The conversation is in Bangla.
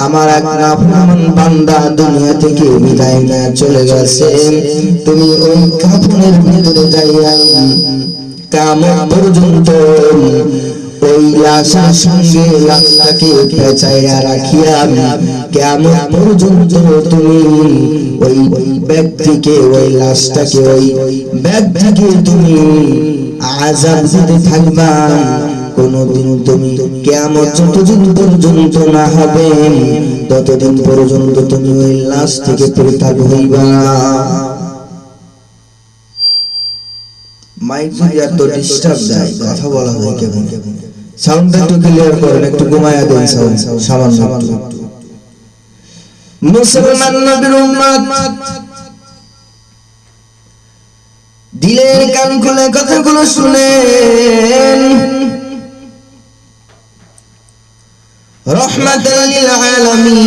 আমার এক নাফরমান বান্দা দুনিয়া থেকে বিদায় নিয়ে চলে গেছে, তুমি ওই কাফনের ভিতরে যাইয়া কিয়ামত পর্যন্ত ওই লাশের সঙ্গে লাশটাকে পেঁচাইয়া রাখিয়া কিয়ামত পর্যন্ত তুমি ওই ব্যক্তিকে, ওই লাশটাকে, ওই ব্যক্তিকে তুমি আযাব দিতে থাকবা। কোনদিন তুমি কিয়ামত যতদিন পর্যন্ত না হবে ততদিন পর্যন্ত তুমি ওই লাশ থেকে পৃথক হইবা না। মাইক যদি এত ডিস্টার্ব দেয়, কথা বলা হয় কেমন? সাউন্ডটা একটু ক্লিয়ার করেন, একটু ঘুমায়া দেন সাউন্ড সামান্য একটু। মুসলমান নবীর উম্মত, দিলের কান খুলে কথাগুলো শুনেন। রহমাতাল লিল আলামিন